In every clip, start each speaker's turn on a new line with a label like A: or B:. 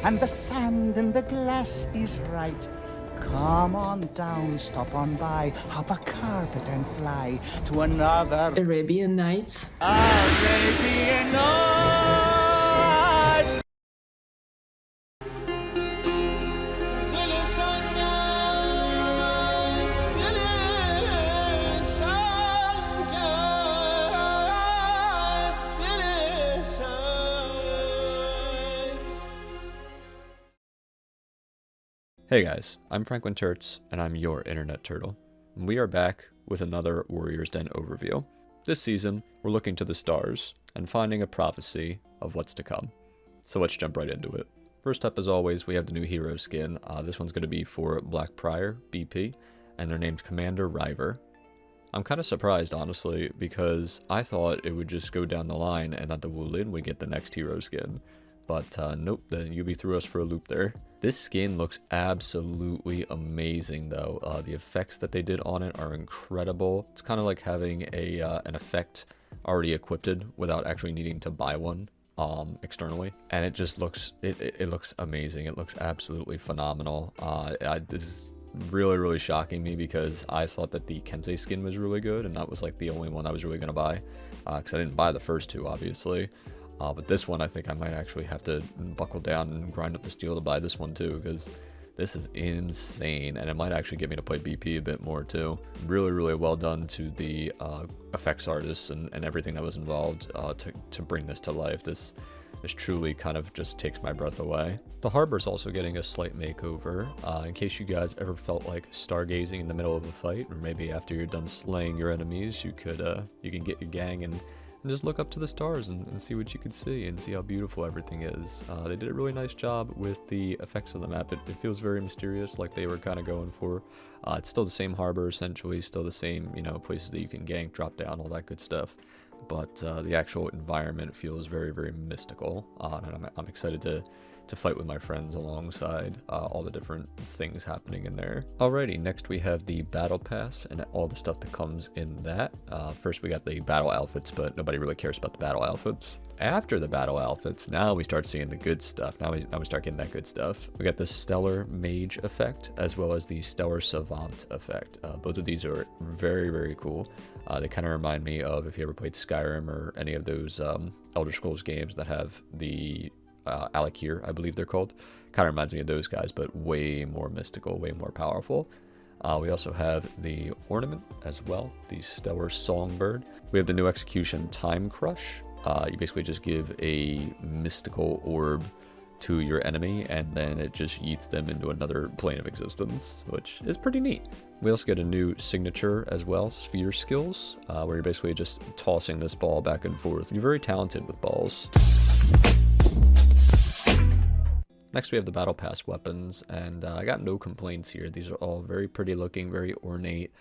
A: and the sand in the glass is right. Come on down, stop on by, hop a carpet and fly to another
B: Arabian Nights.
A: Arabian Nights.
C: Hey guys, I'm FranklinTurtz, and I'm your internet turtle. And we are back with another Warrior's Den overview. This season, we're looking to the stars and finding a prophecy of what's to come. So let's jump right into it. First up, as always, we have the new hero skin. This one's going to be for Black Prior, BP, and they're named Commander River. I'm kind of surprised, honestly, because I thought it would just go down the line and that the Wulin would get the next hero skin. But nope, the UB threw us for a loop there. This skin looks absolutely amazing though. The effects that they did on it are incredible. It's kind of like having an effect already equipped without actually needing to buy one externally. And it just looks, it looks amazing. It looks absolutely phenomenal. This is really shocking me because I thought that the Kensei skin was really good and that was like the only one I was really going to buy. Because I didn't buy the first two, obviously. But this one, I think I might actually have to buckle down and grind up the steel to buy this one too, because this is insane, and it might actually get me to play BP a bit more too. Really well done to the effects artists and everything that was involved to bring this to life. This truly kind of just takes my breath away. The harbor's also getting a slight makeover. In case you guys ever felt like stargazing in the middle of a fight, or maybe after you're done slaying your enemies, you can get your gang and just look up to the stars and see what you can see and see how beautiful everything is. They did a really nice job with the effects of the map. It feels very mysterious, like they were kind of going for. It's still the same harbor, essentially, still the same, you know, places that you can gank, drop down, all that good stuff. But the actual environment feels very mystical, and I'm excited to fight with my friends alongside all the different things happening in there. Alrighty, next we have the battle pass and all the stuff that comes in that. First we got the battle outfits, but nobody really cares about the battle outfits. After the battle outfits, now we start seeing the good stuff. Now we start getting that good stuff. We got the Stellar Mage effect, as well as the Stellar Savant effect. Both of these are very cool. They kind of remind me of if you ever played Skyrim or any of those Elder Scrolls games that have the Alakir, I believe they're called. Kind of reminds me of those guys, but way more mystical, way more powerful. We also have the ornament as well, the Stellar Songbird. We have the new execution, Time Crush. You basically just give a mystical orb to your enemy, and then it just yeets them into another plane of existence, which is pretty neat. We also get a new signature as well, Sphere Skills, where you're basically just tossing this ball back and forth. You're very talented with balls. Next we have the Battle Pass weapons, and I got no complaints here. These are all very pretty looking, very ornate.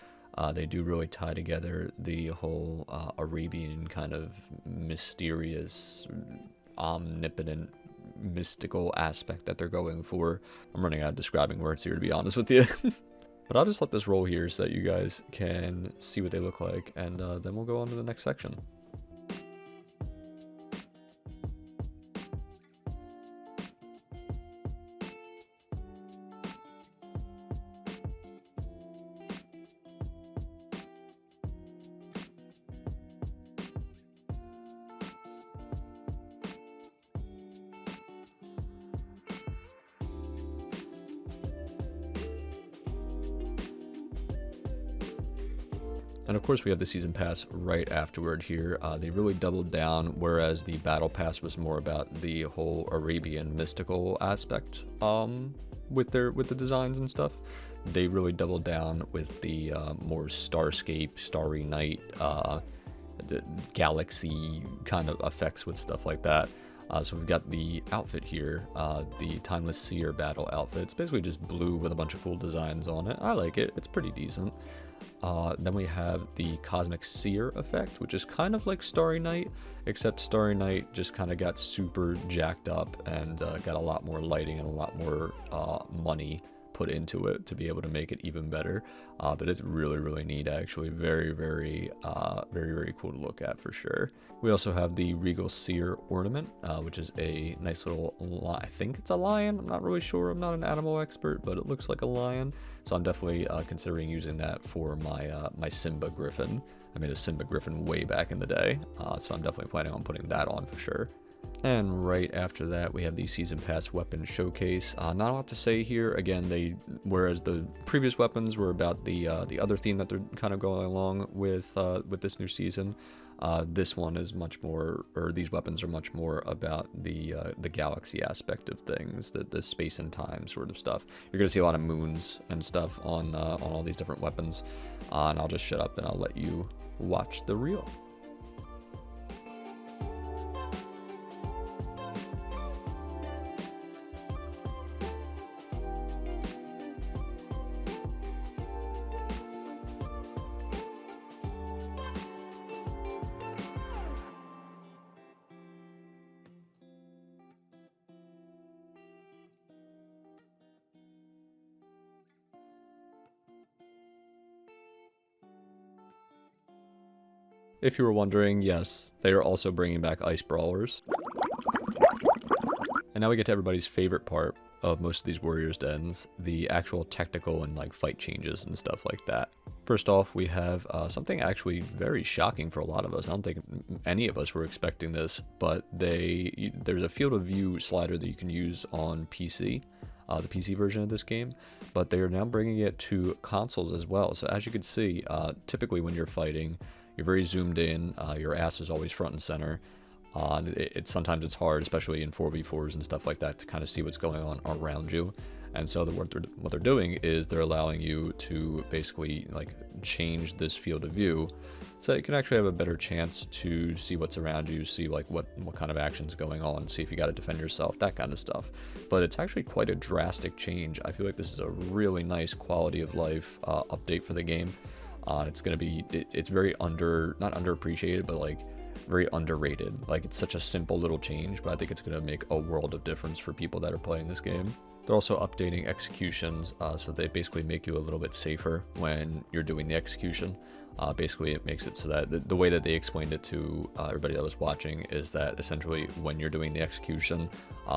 C: They do really tie together the whole Arabian kind of mysterious, omnipotent, mystical aspect that they're going for. I'm running out of describing words here, to be honest with you. But I'll just let this roll here so that you guys can see what they look like, and then we'll go on to the next section. And of course we have the Season Pass right afterward here. They really doubled down, whereas the Battle Pass was more about the whole Arabian mystical aspect with the designs and stuff. They really doubled down with the more Starscape, Starry Night, the galaxy kind of effects with stuff like that. So we've got the outfit here, the Timeless Seer battle outfit. It's basically just blue with a bunch of cool designs on it. I like it. It's pretty decent. Then we have the Cosmic Seer effect, which is kind of like Starry Night, except Starry Night just kind of got super jacked up and got a lot more lighting and a lot more money put into it to be able to make it even better. But it's really, really neat, actually. Very, very, very cool to look at for sure. We also have the Regal Seer ornament, which is a nice little, I think it's a lion. I'm not really sure. I'm not an animal expert, but it looks like a lion. So I'm definitely considering using that for my my Simba Griffin. I made a Simba Griffin way back in the day, so I'm definitely planning on putting that on for sure. And right after that, we have the Season Pass weapon showcase. Not a lot to say here. Again, whereas the previous weapons were about the other theme that they're kind of going along with this new season, this one is much more, or these weapons are much more about the galaxy aspect of things, the space and time sort of stuff. You're gonna see a lot of moons and stuff on all these different weapons, and I'll just shut up and I'll let you watch the reel. If you were wondering, yes, they are also bringing back Ice Brawlers. And now we get to everybody's favorite part of most of these Warriors Dens, the actual technical and like fight changes and stuff like that. First off, we have something actually very shocking for a lot of us. I don't think any of us were expecting this, but there's a field of view slider that you can use on PC. The PC version of this game, but they are now bringing it to consoles as well. So as you can see, typically when you're fighting, you're very zoomed in, your ass is always front and center. Sometimes it's hard, especially in 4v4s and stuff like that, to kind of see what's going on around you. And so what they're doing is they're allowing you to basically like change this field of view so that you can actually have a better chance to see what's around you, see like what kind of action's going on, see if you got to defend yourself, that kind of stuff. But it's actually quite a drastic change. I feel like this is a really nice quality of life update for the game. It's going to be, it's very not underappreciated, but like very underrated. Like it's such a simple little change, but I think it's going to make a world of difference for people that are playing this game. They're also updating executions, so they basically make you a little bit safer when you're doing the execution. Basically, it makes it so that the way that they explained it to everybody that was watching is that essentially when you're doing the execution,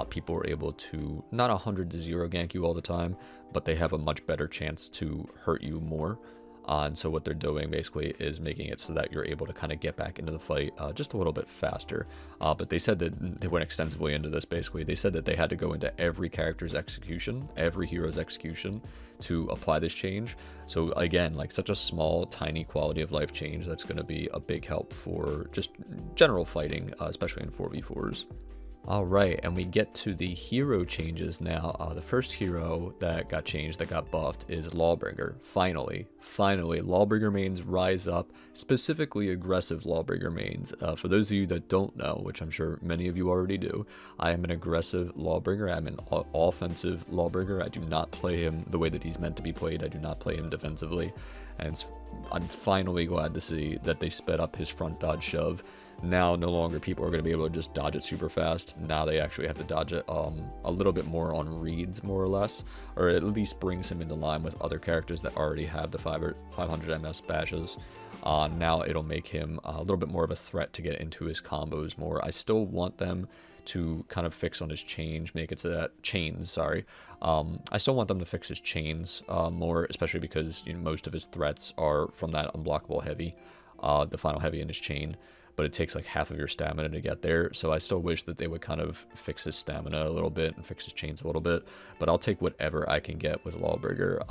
C: people are able to not 100-0 gank you all the time, but they have a much better chance to hurt you more. And so what they're doing basically is making it so that you're able to kind of get back into the fight just a little bit faster. But they said that they went extensively into this. Basically, they said that they had to go into every character's execution, every hero's execution, to apply this change. So again, like such a small, tiny quality of life change that's going to be a big help for just general fighting, especially in 4v4s. Alright, and we get to the hero changes now. The first hero that got changed, that got buffed, is Lawbringer. Finally, Lawbringer mains rise up, specifically aggressive Lawbringer mains. For those of you that don't know, which I'm sure many of you already do, I am an aggressive Lawbringer. I'm an offensive Lawbringer. I do not play him the way that he's meant to be played. I do not play him defensively. And I'm finally glad to see that they sped up his front dodge shove. Now no longer people are going to be able to just dodge it super fast. Now they actually have to dodge it a little bit more on reads, more or less, or at least brings him into line with other characters that already have the 500 MS bashes. Now it'll make him a little bit more of a threat to get into his combos more. I still want them to kind of fix on his chains, make it so that I still want them to fix his chains more, especially because most of his threats are from that unblockable heavy, the final heavy in his chain. But it takes like half of your stamina to get there, so I still wish that they would kind of fix his stamina a little bit and fix his chains a little bit, but I'll take whatever I can get with Lawbringer.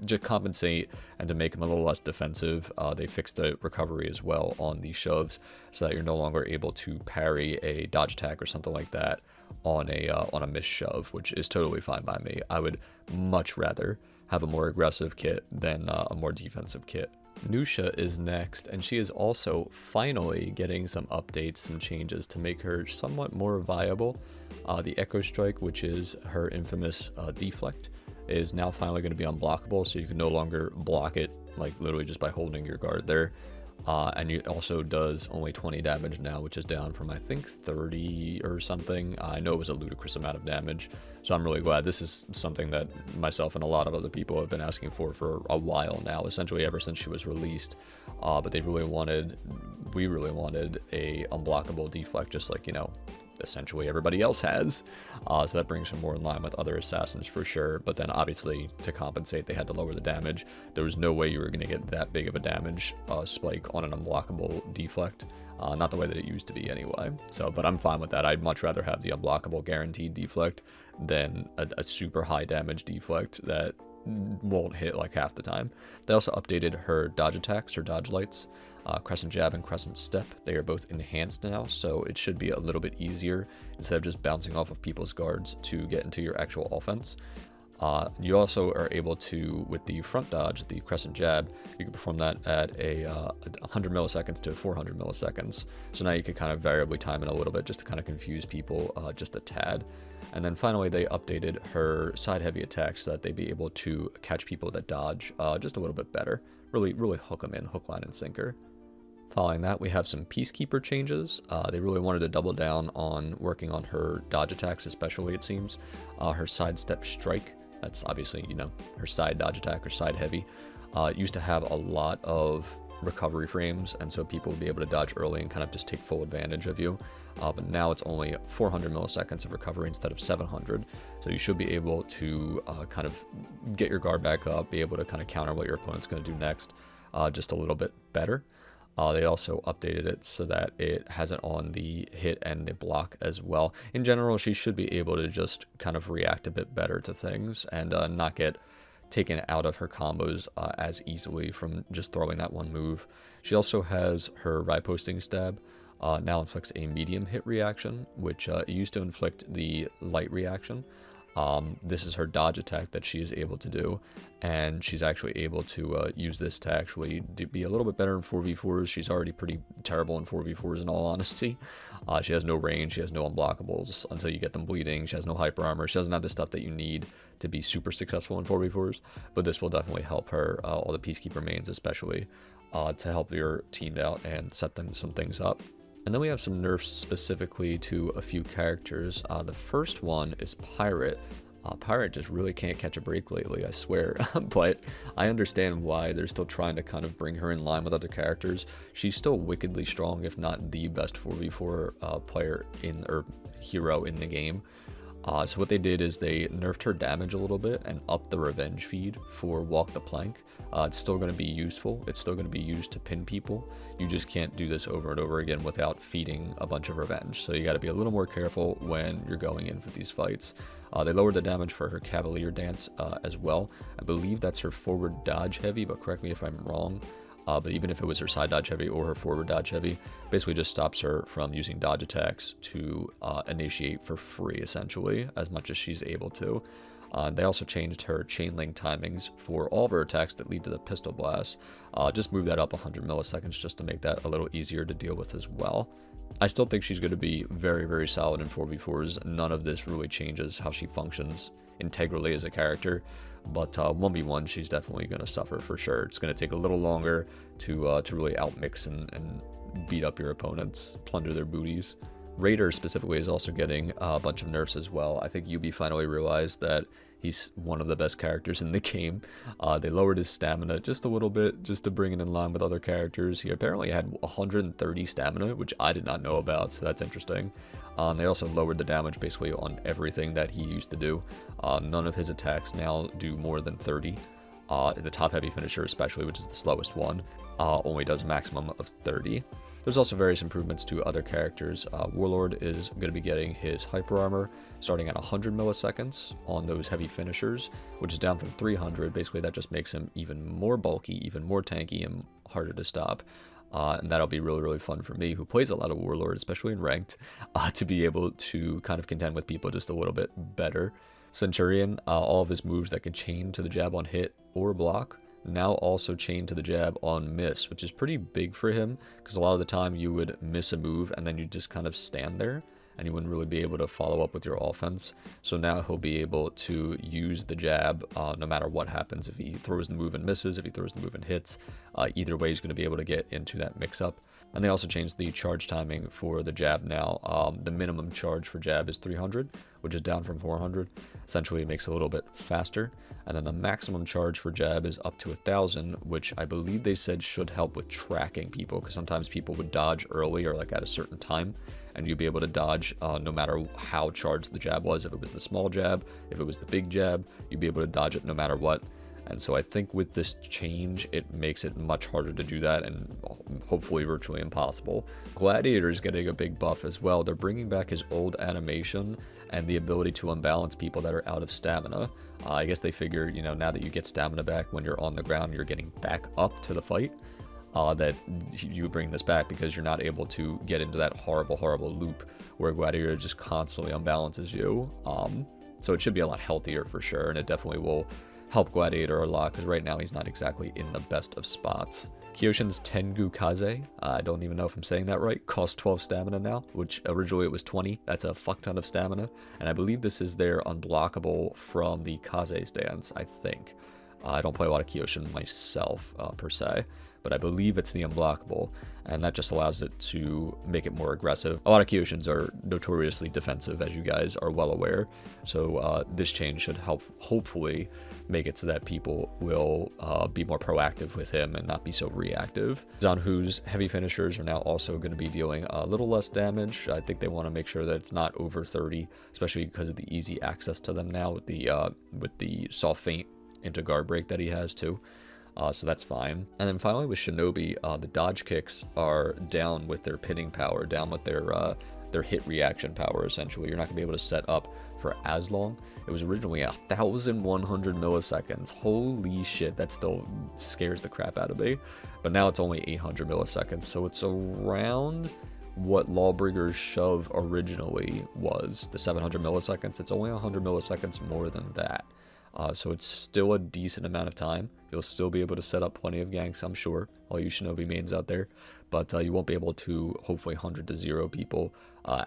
C: Just compensate and to make him a little less defensive. They fixed the recovery as well on the shoves, so that you're no longer able to parry a dodge attack or something like that on a missed shove, which is totally fine by me. I would much rather have a more aggressive kit than a more defensive kit. Nusha is next, and she is also finally getting some updates, some changes to make her somewhat more viable. The Echo Strike, which is her infamous deflect, is now finally going to be unblockable, so you can no longer block it, like literally just by holding your guard there. And it also does only 20 damage now, which is down from, I think, 30 or something. I know it was a ludicrous amount of damage, so I'm really glad. This is something that myself and a lot of other people have been asking for a while now, essentially ever since she was released. But we really wanted a unblockable deflect, just like, you know, essentially everybody else has. So that brings her more in line with other assassins for sure. But then obviously to compensate, they had to lower the damage. There was no way you were going to get that big of a damage spike on an unblockable deflect. Not the way that it used to be anyway. So, but I'm fine with that. I'd much rather have the unblockable guaranteed deflect than a super high damage deflect that won't hit like half the time. They also updated her dodge attacks, her dodge lights. Crescent Jab and Crescent Step, they are both enhanced now, so it should be a little bit easier instead of just bouncing off of people's guards to get into your actual offense. You also are able to, with the front dodge, the Crescent Jab, you can perform that at 100 milliseconds to 400 milliseconds. So now you can kind of variably time it a little bit just to kind of confuse people just a tad. And then finally, they updated her side heavy attacks so that they'd be able to catch people that dodge just a little bit better. Really hook them in, hook, line, and sinker. Following that, we have some Peacekeeper changes. They really wanted to double down on working on her dodge attacks, especially, it seems. Her sidestep strike, that's obviously, you know, her side dodge attack or side heavy, used to have a lot of recovery frames, and so people would be able to dodge early and kind of just take full advantage of you. But now it's only 400 milliseconds of recovery instead of 700, so you should be able to kind of get your guard back up, be able to kind of counter what your opponent's going to do next just a little bit better. They also updated it so that it has it on the hit and the block as well. In general, she should be able to just kind of react a bit better to things and not get taken out of her combos as easily from just throwing that one move. She also has her riposting stab. Now inflicts a medium hit reaction, which used to inflict the light reaction. This is her dodge attack that she is able to do, and she's actually able to use this to actually be a little bit better in 4v4s. She's already pretty terrible in 4v4s in all honesty. She has no range, she has no unblockables until you get them bleeding, she has no hyper armor, she doesn't have the stuff that you need to be super successful in 4v4s, but this will definitely help her, all the Peacekeeper mains especially, to help your team out and set some things up. And then we have some nerfs specifically to a few characters. The first one is Pirate. Pirate just really can't catch a break lately, I swear. But I understand why they're still trying to kind of bring her in line with other characters. She's still wickedly strong, if not the best 4v4 player or hero in the game. So what they did is they nerfed her damage a little bit and upped the revenge feed for Walk the Plank. It's still going to be useful. It's still going to be used to pin people. You just can't do this over and over again without feeding a bunch of revenge. So you got to be a little more careful when you're going in for these fights. They lowered the damage for her Cavalier Dance as well. I believe that's her forward dodge heavy, but correct me if I'm wrong. But even if it was her side dodge heavy or her forward dodge heavy, basically just stops her from using dodge attacks to initiate for free, essentially, as much as she's able to. They also changed her chain link timings for all of her attacks that lead to the pistol blast. Just move that up 100 milliseconds just to make that a little easier to deal with as well. I still think she's going to be very, very solid in 4v4s. None of this really changes how she functions integrally as a character. But 1v1, she's definitely going to suffer for sure. It's going to take a little longer to really outmix and beat up your opponents, plunder their booties. Raider specifically is also getting a bunch of nerfs as well. I think UB finally realized that he's one of the best characters in the game. They lowered his stamina just a little bit, just to bring it in line with other characters. He apparently had 130 stamina, which I did not know about, so that's interesting. They also lowered the damage basically on everything that he used to do. None of his attacks now do more than 30. The top heavy finisher especially, which is the slowest one, only does a maximum of 30. There's also various improvements to other characters. Warlord is going to be getting his hyper armor starting at 100 milliseconds on those heavy finishers, which is down from 300. Basically, that just makes him even more bulky, even more tanky, and harder to stop. And that'll be really, really fun for me, who plays a lot of Warlord, especially in Ranked, to be able to kind of contend with people just a little bit better. Centurion, all of his moves that can chain to the jab on hit or block, now also chain to the jab on miss, which is pretty big for him, because a lot of the time you would miss a move and then you just kind of stand there, and you wouldn't really be able to follow up with your offense. So now he'll be able to use the jab no matter what happens. If he throws the move and misses, if he throws the move and hits, either way he's going to be able to get into that mix-up. And they also changed the charge timing for the jab now. The minimum charge for jab is 300, which is down from 400. Essentially, it makes it a little bit faster. And then the maximum charge for jab is up to 1,000, which I believe they said should help with tracking people, because sometimes people would dodge early or like at a certain time, and you'd be able to dodge no matter how charged the jab was. If it was the small jab, if it was the big jab, you'd be able to dodge it no matter what. And so I think with this change, it makes it much harder to do that and hopefully virtually impossible. Gladiator is getting a big buff as well. They're bringing back his old animation and the ability to unbalance people that are out of stamina. I guess they figure, you know, now that you get stamina back when you're on the ground, you're getting back up to the fight, that you bring this back because you're not able to get into that horrible loop where Gladiator just constantly unbalances you. So it should be a lot healthier for sure, and it definitely will help Gladiator a lot, because right now he's not exactly in the best of spots. Kyoshin's Tengu Kaze, I don't even know if I'm saying that right, costs 12 stamina now, which originally it was 20. That's a fuck ton of stamina, and I believe this is their unblockable from the Kaze stance, I think. I don't play a lot of Kyoshin myself, per se, but I believe it's the unblockable, and that just allows it to make it more aggressive. A lot of Kyoshins are notoriously defensive, as you guys are well aware, so this change should help hopefully make it so that people will be more proactive with him and not be so reactive. Zanhu's heavy finishers are now also going to be dealing a little less damage. I think they want to make sure that it's not over 30, especially because of the easy access to them now with the soft feint into guard break that he has too. So that's fine. And then finally with Shinobi, the dodge kicks are down with their pinning power, down with their hit reaction power, essentially. You're not going to be able to set up for as long. It was originally 1,100 milliseconds. Holy shit, that still scares the crap out of me. But now it's only 800 milliseconds, so it's around what Lawbreaker's shove originally was, the 700 milliseconds. It's only 100 milliseconds more than that. So it's still a decent amount of time. You'll still be able to set up plenty of ganks, I'm sure, all you Shinobi mains out there, but you won't be able to hopefully 100 to 0 people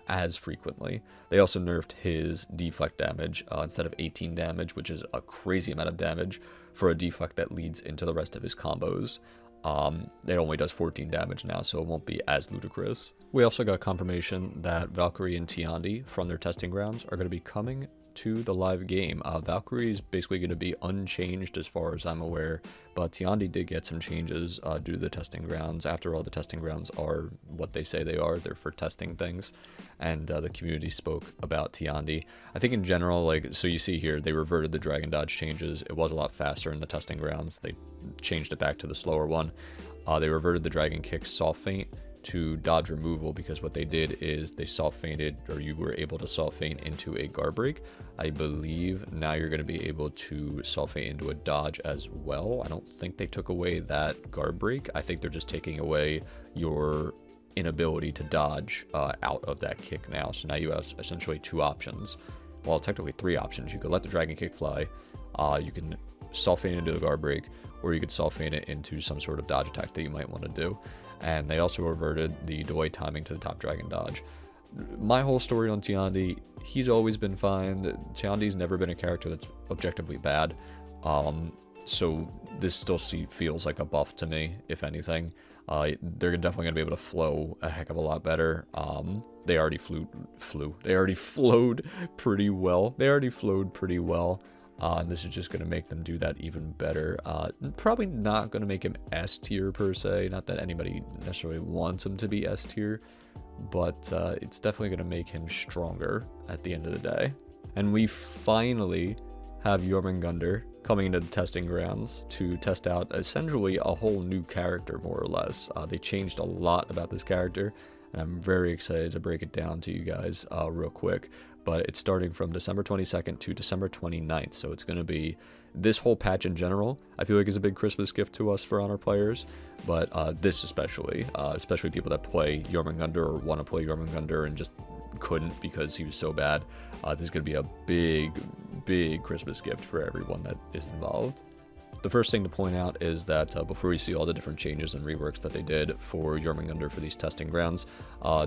C: as frequently. They also nerfed his deflect damage instead of 18 damage, which is a crazy amount of damage for a deflect that leads into the rest of his combos. It only does 14 damage now, so it won't be as ludicrous. We also got confirmation that Valkyrie and Tiandi from their testing grounds are going to be coming to the live game. Valkyrie is basically going to be unchanged as far as I'm aware, but Tiandi did get some changes due to the testing grounds. After all, the testing grounds are what they say they are. They're for testing things, and the community spoke about Tiandi. I think in general, like, so you see here, they reverted the dragon dodge changes. It was a lot faster in the testing grounds. They changed it back to the slower one. They reverted the dragon kick soft feint to dodge removal, because what they did is they soft feinted, or you were able to soft feint into a guard break. I believe now you're going to be able to soft feint into a dodge as well. I don't think they took away that guard break. I think they're just taking away your inability to dodge out of that kick now. So now you have essentially two options. Well, technically three options. You could let the dragon kick fly, you can soft feint into the guard break, or you could soft feint it into some sort of dodge attack that you might want to do. And they also reverted the delay timing to the top dragon dodge. My whole story on Tiandi, he's always been fine. Tiandi's never been a character that's objectively bad. So this still feels like a buff to me, if anything. They're definitely going to be able to flow a heck of a lot better. They already They already flowed pretty well. And this is just going to make them do that even better. Probably not going to make him S tier per se. Not that anybody necessarily wants him to be S tier, but it's definitely going to make him stronger at the end of the day. And we finally have Jormungandr coming into the testing grounds to test out essentially a whole new character, more or less. They changed a lot about this character, and I'm very excited to break it down to you guys real quick. But it's starting from December 22nd to December 29th, so it's going to be this whole patch in general. I feel like is a big Christmas gift to us for Honor players, but this especially people that play Jormungandr or want to play Jormungandr and just couldn't because he was so bad. This is going to be a big Christmas gift for everyone that is involved. The first thing to point out is that before you see all the different changes and reworks that they did for Jormungandr for these testing grounds,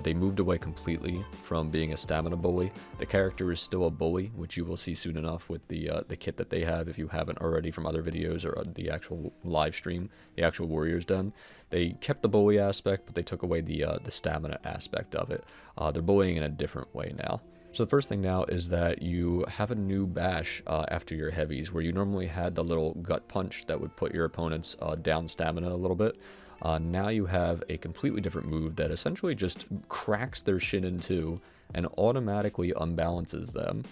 C: they moved away completely from being a stamina bully. The character is still a bully, which you will see soon enough with the kit that they have if you haven't already from other videos or the actual live stream, the actual Warriors Den. They kept the bully aspect, but they took away the stamina aspect of it. They're bullying in a different way now. So the first thing now is that you have a new bash after your heavies, where you normally had the little gut punch that would put your opponents down stamina a little bit. Now you have a completely different move that essentially just cracks their shin in two and automatically unbalances them,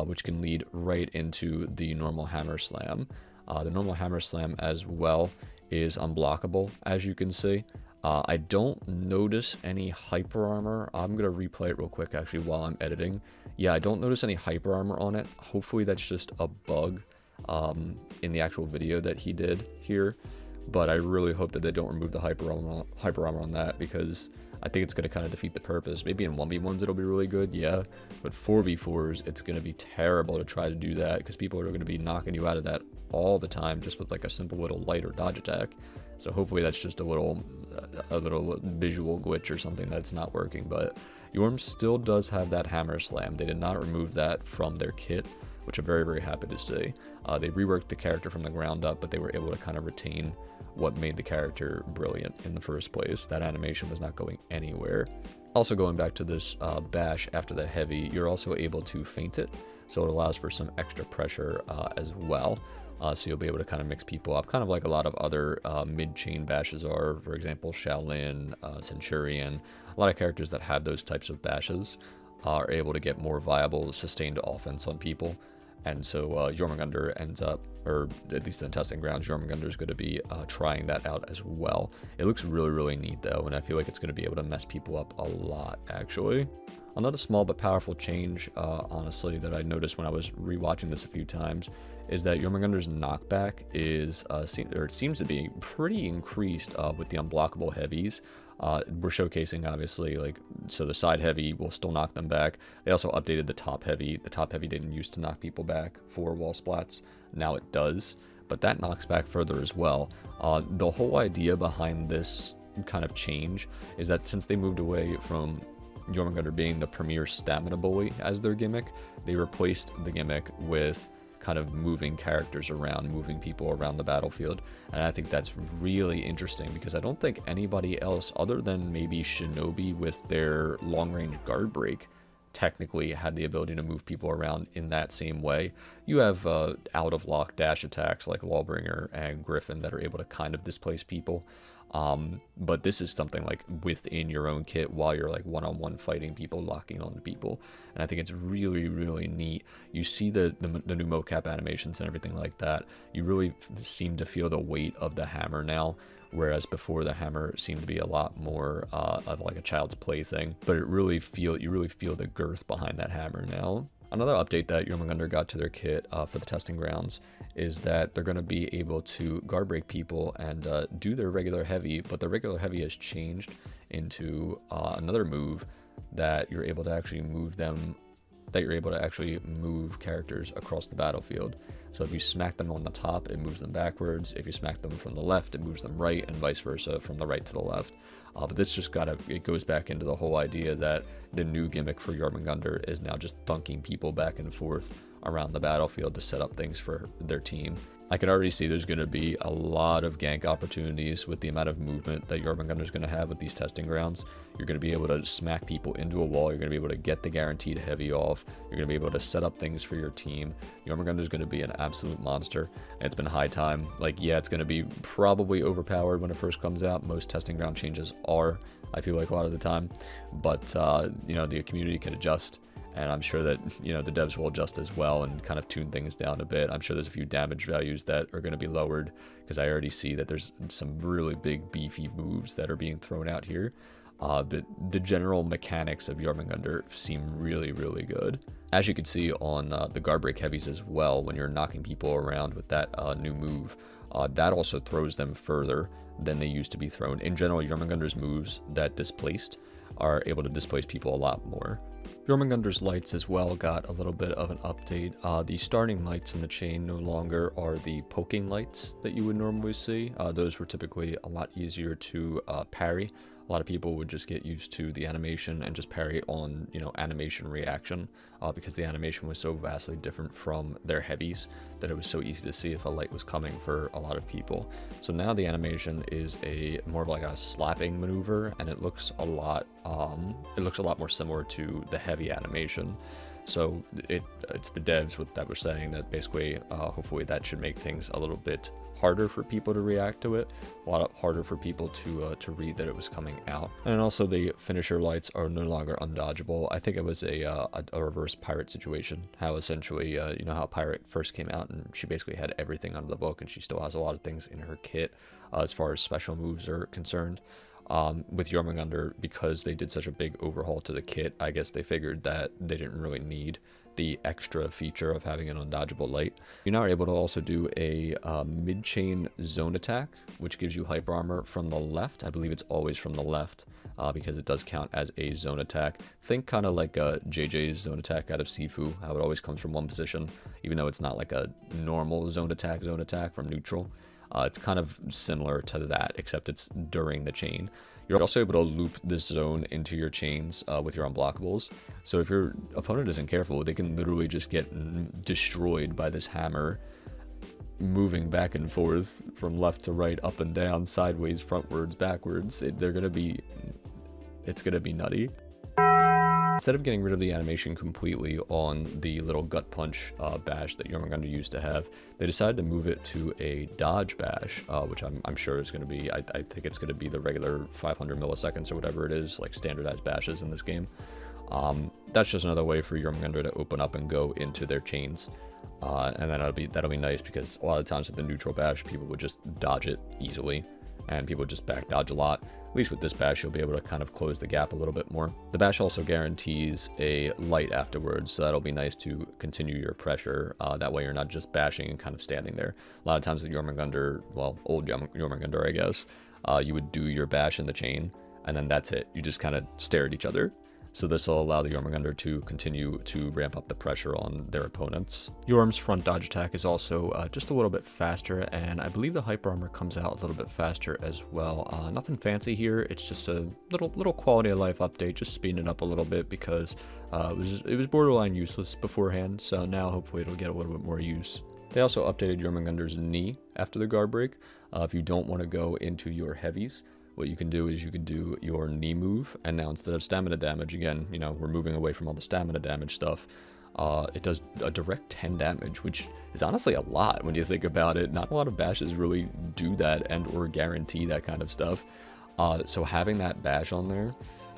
C: which can lead right into the normal hammer slam. The normal hammer slam as well is unblockable, as you can see. I don't notice any hyper armor. I'm going to replay it real quick actually while I'm editing. Yeah, I don't notice any hyper armor on it. Hopefully that's just a bug in the actual video that he did here. But I really hope that they don't remove the hyper armor on that, because I think it's going to kind of defeat the purpose. Maybe in 1v1s it'll be really good, yeah. But 4v4s, it's going to be terrible to try to do that, because people are going to be knocking you out of that all the time just with like a simple little light or dodge attack. So hopefully that's just a little visual glitch or something that's not working. But Jorm still does have that hammer slam. They did not remove that from their kit, which I'm very, very happy to see. They reworked the character from the ground up, but they were able to kind of retain what made the character brilliant in the first place. That animation was not going anywhere. Also, going back to this bash after the heavy, you're also able to feint it, so it allows for some extra pressure as well. So you'll be able to kind of mix people up, kind of like a lot of other mid-chain bashes are. For example, Shaolin, Centurion, a lot of characters that have those types of bashes are able to get more viable, sustained offense on people. And so Jormungandr ends up, or at least in the testing grounds, Jormungandr is going to be trying that out as well. It looks really, really neat though, and I feel like it's going to be able to mess people up a lot, actually. Another small but powerful change, honestly, that I noticed when I was rewatching this a few times is that Jormungandr's knockback is, it seems to be pretty increased with the unblockable heavies. We're showcasing, obviously, like, so the side heavy will still knock them back. They also updated the top heavy. The top heavy didn't used to knock people back for wall splats. Now it does, but that knocks back further as well. The whole idea behind this kind of change is that since they moved away from Jormungandr being the premier stamina bully as their gimmick, they replaced the gimmick with kind of moving characters around, moving people around the battlefield. And I think that's really interesting, because I don't think anybody else other than maybe Shinobi with their long-range guard break technically had the ability to move people around in that same way. You have out-of-lock dash attacks like Lawbringer and Griffin that are able to kind of displace people. But this is something like within your own kit while you're like one-on-one fighting people, locking on to people. And I think it's really, really neat. You see the new mocap animations and everything like that. You really seem to feel the weight of the hammer now, whereas before the hammer seemed to be a lot more of like a child's play thing. But you really feel the girth behind that hammer now. Another update that Jormungandr got to their kit for the testing grounds is that they're going to be able to guard break people and do their regular heavy, but the regular heavy has changed into another move that you're able to actually move them, that you're able to actually move characters across the battlefield. So if you smack them on the top, it moves them backwards. If you smack them from the left, it moves them right, and vice versa from the right to the left. But this just it goes back into the whole idea that the new gimmick for Jormungandr is now just thunking people back and forth around the battlefield to set up things for their team. I can already see there's going to be a lot of gank opportunities with the amount of movement that Jormungandr is going to have with these testing grounds. You're going to be able to smack people into a wall. You're going to be able to get the guaranteed heavy off. You're going to be able to set up things for your team. Jormungandr is going to be an absolute monster, and it's been high time. Like, yeah, it's going to be probably overpowered when it first comes out. Most testing ground changes are, I feel like, a lot of the time. But, you know, the community can adjust. And I'm sure that, you know, the devs will adjust as well and kind of tune things down a bit. I'm sure there's a few damage values that are going to be lowered, because I already see that there's some really big beefy moves that are being thrown out here. But the general mechanics of Jormungandr seem really, really good. As you can see on the guard break heavies as well, when you're knocking people around with that new move, that also throws them further than they used to be thrown. In general, Jormungandr's moves that displaced are able to displace people a lot more. Jormungandr's lights as well got a little bit of an update. The starting lights in the chain no longer are the poking lights that you would normally see. Those were typically a lot easier to parry. A lot of people would just get used to the animation and just parry on, animation reaction, because the animation was so vastly different from their heavies that it was so easy to see if a light was coming for a lot of people. So now the animation is more of like a slapping maneuver, and it looks a lot more similar to the heavy animation. So it's the devs that were saying that basically, hopefully that should make things a little bit harder for people to react to it, a lot harder for people to read that it was coming out. And also the finisher lights are no longer undodgeable. I think it was a reverse pirate situation, how essentially, how Pirate first came out and she basically had everything under the book, and she still has a lot of things in her kit as far as special moves are concerned. With Jormungandr, because they did such a big overhaul to the kit, I guess they figured that they didn't really need the extra feature of having an undodgeable light. You're now able to also do a mid-chain zone attack, which gives you hyper armor from the left. I believe it's always from the left, because it does count as a zone attack. Think kind of like JJ's zone attack out of Sifu, how it always comes from one position, even though it's not like a normal zone attack from neutral. It's kind of similar to that, except it's during the chain. You're also able to loop this zone into your chains with your unblockables. So if your opponent isn't careful, they can literally just get destroyed by this hammer moving back and forth from left to right, up and down, sideways, frontwards, backwards. It's gonna be nutty. Instead of getting rid of the animation completely on the little gut punch bash that Jormungandr used to have, they decided to move it to a dodge bash, which I'm sure is going to be, I think it's going to be the regular 500 milliseconds or whatever it is, like standardized bashes in this game. That's just another way for Jormungandr to open up and go into their chains. And then that'll be nice, because a lot of times with the neutral bash, people would just dodge it easily, and people would just back dodge a lot. At least with this bash, you'll be able to kind of close the gap a little bit more. The bash also guarantees a light afterwards, so that'll be nice to continue your pressure. That way you're not just bashing and kind of standing there. A lot of times with Jormungandr, well, old Jormungandr, I guess, you would do your bash in the chain, and then that's it. You just kind of stare at each other. So this will allow the Jormungandr to continue to ramp up the pressure on their opponents. Jorm's front dodge attack is also just a little bit faster, and I believe the hyper armor comes out a little bit faster as well. Nothing fancy here, it's just a little quality of life update, just speeding it up a little bit, because it was borderline useless beforehand, so now hopefully it'll get a little bit more use. They also updated Jormungandr's knee after the guard break. If you don't want to go into your heavies, what you can do is you can do your knee move, and now instead of stamina damage, again, we're moving away from all the stamina damage stuff, it does a direct 10 damage, which is honestly a lot when you think about it. Not a lot of bashes really do that and or guarantee that kind of stuff. So having that bash on there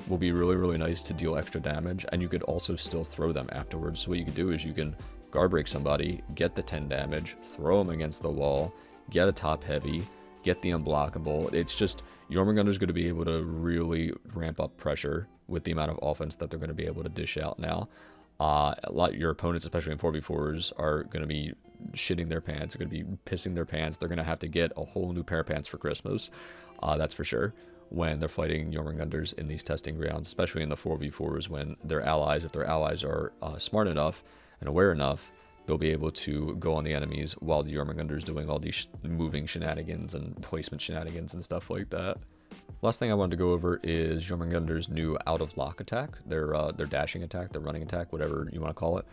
C: will be really, really nice to deal extra damage, and you could also still throw them afterwards. So what you can do is you can guard break somebody, get the 10 damage, throw them against the wall, get a top heavy, get the unblockable. It's just, Jormungandr is going to be able to really ramp up pressure with the amount of offense that they're going to be able to dish out now. Your opponents, especially in 4v4s, are going to be shitting their pants. They're going to be pissing their pants. They're going to have to get a whole new pair of pants for Christmas. That's for sure. When they're fighting Jormungandrs in these testing grounds, especially in the 4v4s, when their allies, if their allies are smart enough and aware enough, they'll be able to go on the enemies while the Jormungandr is doing all these moving shenanigans and placement shenanigans and stuff like that. Last thing I wanted to go over is Jormungandr's new out of lock attack, their dashing attack, their running attack, whatever you want to call it.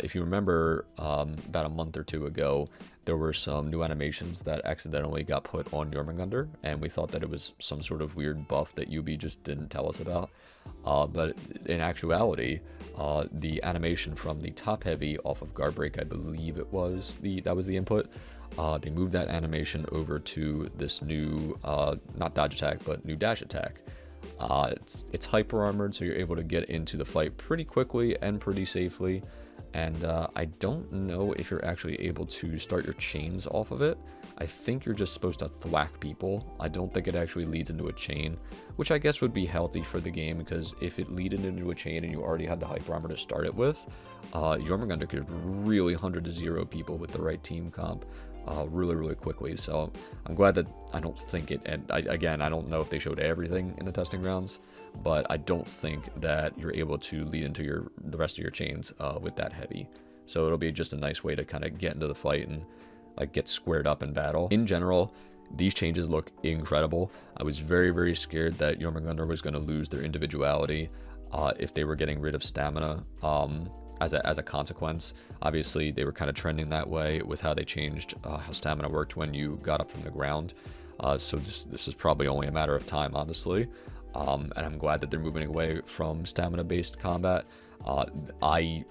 C: If you remember, about a month or two ago, there were some new animations that accidentally got put on Jormungandr, and we thought that it was some sort of weird buff that UB just didn't tell us about. But in actuality, the animation from the top heavy off of guard break, I believe it was that was the input. They moved that animation over to this new, not dodge attack, but new dash attack. It's hyper armored, so you're able to get into the fight pretty quickly and pretty safely. And I don't know if you're actually able to start your chains off of it. I think you're just supposed to thwack people. I don't think it actually leads into a chain, which I guess would be healthy for the game, because if it leaded into a chain and you already had the hyper armor to start it with, Jormungandr could really 100-0 people with the right team comp. really quickly. So I'm glad that I don't think it, and again, I don't know if they showed everything in the testing grounds, but I don't think that you're able to lead into the rest of your chains with that heavy. So it'll be just a nice way to kind of get into the fight and like get squared up in battle. In general, these changes look incredible. I was very scared that Jormungandr was going to lose their individuality if they were getting rid of stamina as a consequence. Obviously, they were kind of trending that way with how they changed how stamina worked when you got up from the ground. So this is probably only a matter of time, honestly. And I'm glad that they're moving away from stamina-based combat. I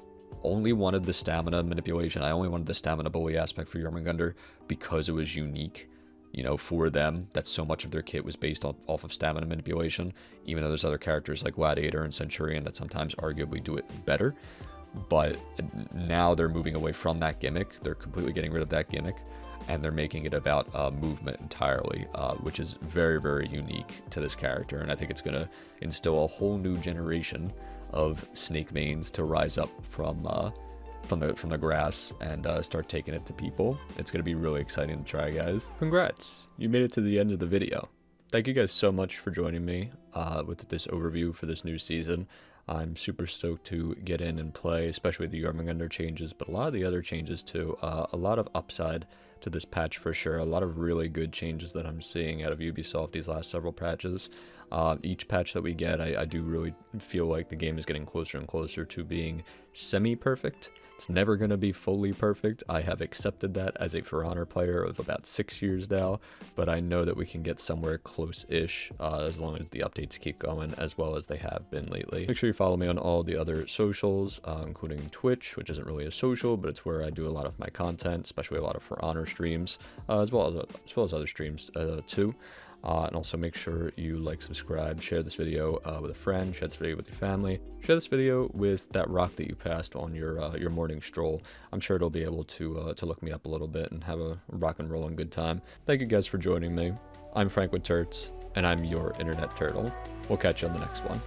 C: only wanted the stamina manipulation. I only wanted the stamina bully aspect for Jormungandr because it was unique, you know, for them, that so much of their kit was based off of stamina manipulation, even though there's other characters like Gladiator and Centurion that sometimes arguably do it better. But now they're moving away from that gimmick. They're completely getting rid of that gimmick, and they're making it about movement entirely, which is very unique to this character. And I think it's going to instill a whole new generation of snake mains to rise up from the grass and start taking it to people. It's going to be really exciting to try, guys. Congrats, you made it to the end of the video. Thank you guys so much for joining me with this overview for this new season. I'm super stoked to get in and play, especially the Jormungandr changes, but a lot of the other changes too. A lot of upside to this patch for sure. A lot of really good changes that I'm seeing out of Ubisoft these last several patches. Each patch that we get, I do really feel like the game is getting closer and closer to being semi-perfect. It's never going to be fully perfect. I have accepted that as a For Honor player of about 6 years now, but I know that we can get somewhere close-ish as long as the updates keep going, as well as they have been lately. Make sure you follow me on all the other socials, including Twitch, which isn't really a social, but it's where I do a lot of my content, especially a lot of For Honor streams, as well as other streams too. And also make sure you like, subscribe, share this video with a friend, share this video with your family, share this video with that rock that you passed on your morning stroll. I'm sure it'll be able to look me up a little bit and have a rock and roll and good time. Thank you guys for joining me. I'm FranklinTurtz, and I'm your internet turtle. We'll catch you on the next one.